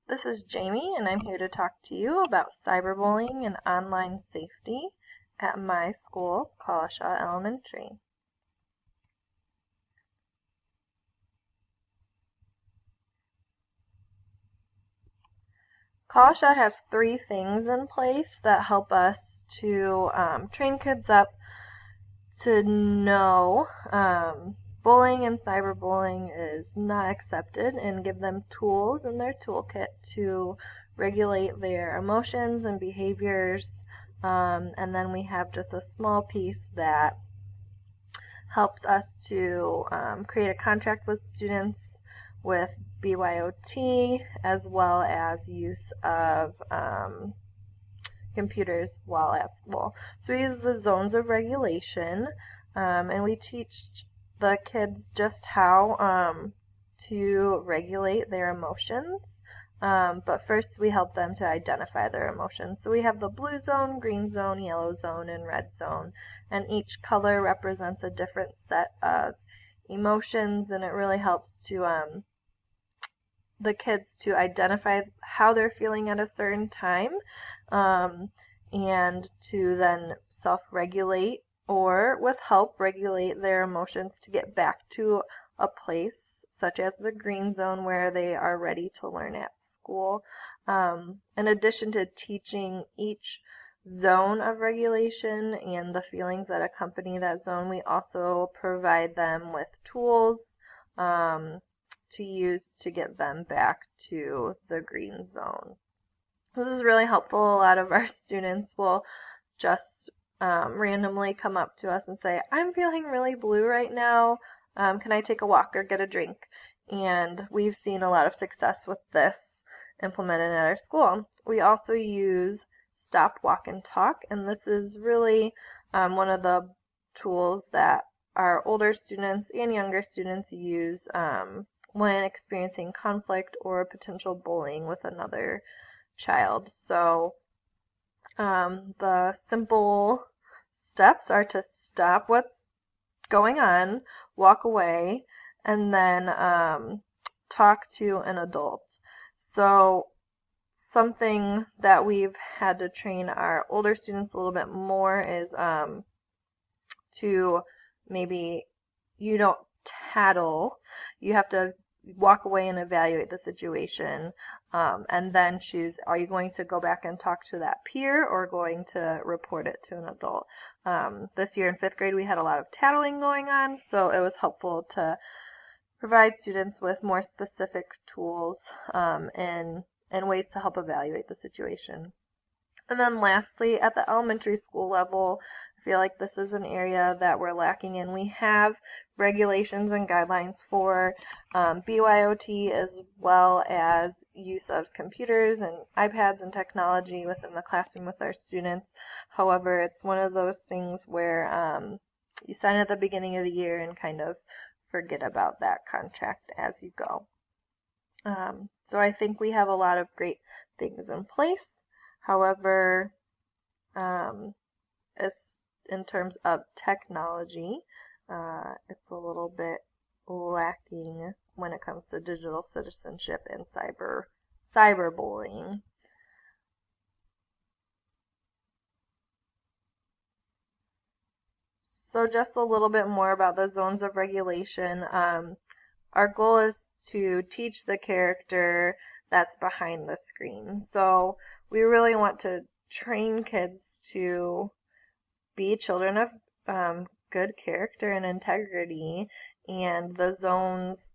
This is Jamie, and I'm here to talk to you about cyberbullying and online safety at my school, Collishaw Elementary. Collishaw has 3 things in place that help us to train kids up to know bullying and cyberbullying is not accepted and give them tools in their toolkit to regulate their emotions and behaviors. And then we have just a small piece that helps us to create a contract with students with BYOT as well as use of computers while at school. So we use the zones of regulation, and we teach the kids just how to regulate their emotions. But first we help them to identify their emotions. So we have the blue zone, green zone, yellow zone, and red zone. And each color represents a different set of emotions, and it really helps to the kids to identify how they're feeling at a certain time, and to then self-regulate or with help regulate their emotions to get back to a place such as the green zone where they are ready to learn at school. In addition to teaching each zone of regulation and the feelings that accompany that zone, we also provide them with tools to use to get them back to the green zone. This is really helpful. A lot of our students will just randomly come up to us and say, I'm feeling really blue right now. Can I take a walk or get a drink? And we've seen a lot of success with this implemented at our school. We also use stop, walk, and talk, and this is really one of the tools that our older students and younger students use when experiencing conflict or potential bullying with another child. So the simple steps are to stop what's going on, walk away, and then talk to an adult. So something that we've had to train our older students a little bit more is to maybe you don't tattle. You have to walk away and evaluate the situation, and then choose, are you going to go back and talk to that peer or going to report it to an adult? This year in 5th grade we had a lot of tattling going on, so it was helpful to provide students with more specific tools and ways to help evaluate the situation. And then lastly, at the elementary school level, I feel like this is an area that we're lacking in. We have regulations and guidelines for BYOT as well as use of computers and iPads and technology within the classroom with our students. However, it's one of those things where you sign at the beginning of the year and kind of forget about that contract as you go. So I think we have a lot of great things in place. However, as in terms of technology, it's a little bit lacking when it comes to digital citizenship and cyberbullying. So just a little bit more about the zones of regulation. Our goal is to teach the character that's behind the screen. So we really want to train kids to be children of good character and integrity, and the zones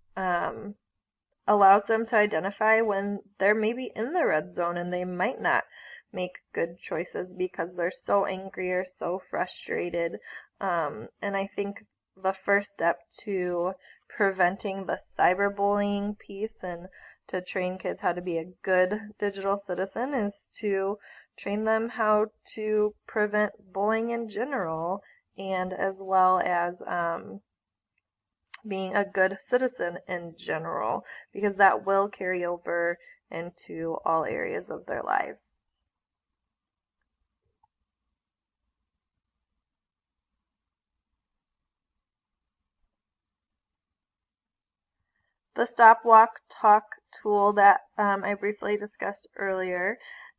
allows them to identify when they're maybe in the red zone and they might not make good choices because they're so angry or so frustrated. And I think the first step to preventing the cyberbullying piece and to train kids how to be a good digital citizen is to train them how to prevent bullying in general, and as well as being a good citizen in general, because that will carry over into all areas of their lives. The stop, walk, talk tool that I briefly discussed earlier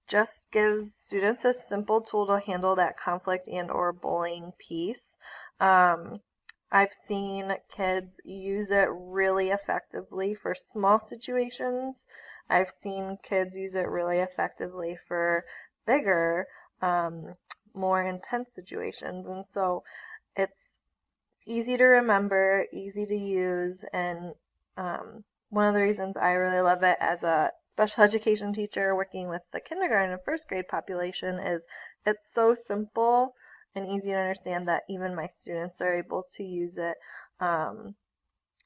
just gives students a simple tool to handle that conflict and or bullying piece. I've seen kids use it really effectively for small situations. I've seen kids use it really effectively for bigger, more intense situations. And so it's easy to remember, easy to use, and one of the reasons I really love it as a special education teacher working with the kindergarten and first grade population is it's so simple and easy to understand that even my students are able to use it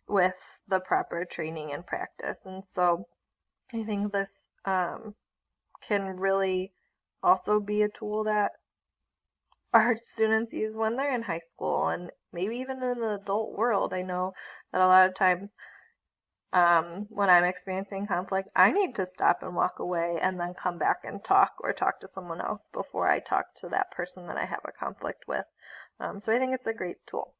with the proper training and practice. And so I think this can really also be a tool that our students use when they're in high school and maybe even in the adult world. I know that a lot of times when I'm experiencing conflict, I need to stop and walk away and then come back and talk or talk to someone else before I talk to that person that I have a conflict with. So I think it's a great tool.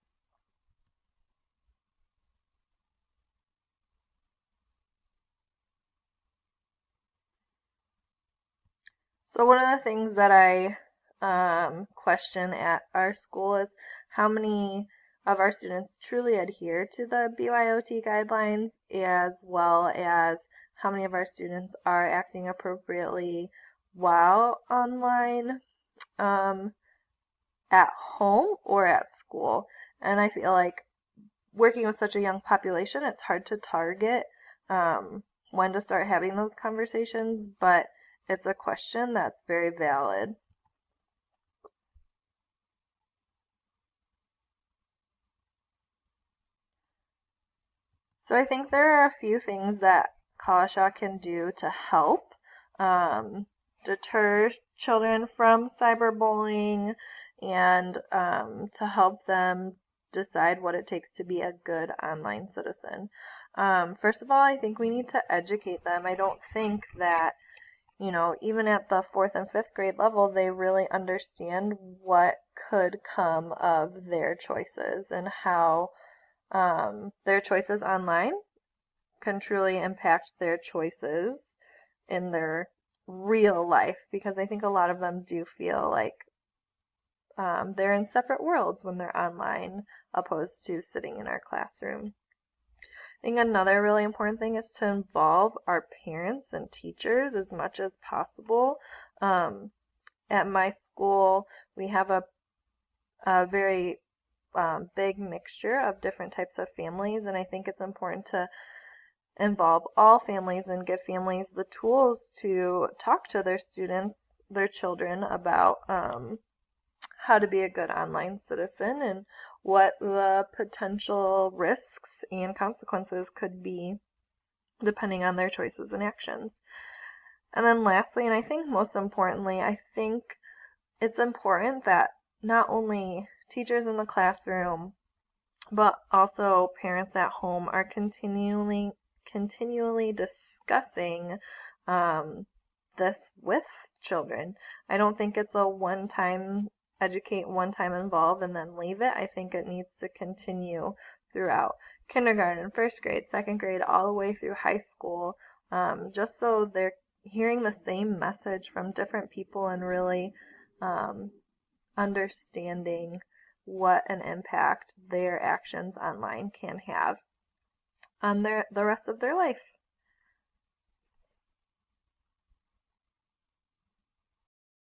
So one of the things that I question at our school is how many of our students truly adhere to the BYOT guidelines, as well as how many of our students are acting appropriately while online, at home or at school. And I feel like working with such a young population, it's hard to target when to start having those conversations, but it's a question that's very valid. So I think there are a few things that Kalasha can do to help deter children from cyberbullying and to help them decide what it takes to be a good online citizen. First of all, I think we need to educate them. I don't think that, even at the fourth and fifth grade level, they really understand what could come of their choices and how their choices online can truly impact their choices in their real life, because I think a lot of them do feel like they're in separate worlds when they're online opposed to sitting in our classroom. I think another really important thing is to involve our parents and teachers as much as possible. At my school, we have a very big mixture of different types of families, and I think it's important to involve all families and give families the tools to talk to their students, their children, about how to be a good online citizen and what the potential risks and consequences could be depending on their choices and actions. And then lastly, and I think most importantly, I think it's important that not only teachers in the classroom, but also parents at home are continually discussing this with children. I don't think it's a one-time educate, one-time involve, and then leave it. I think it needs to continue throughout kindergarten, first grade, second grade, all the way through high school, just so they're hearing the same message from different people and really understanding what an impact their actions online can have on the rest of their life.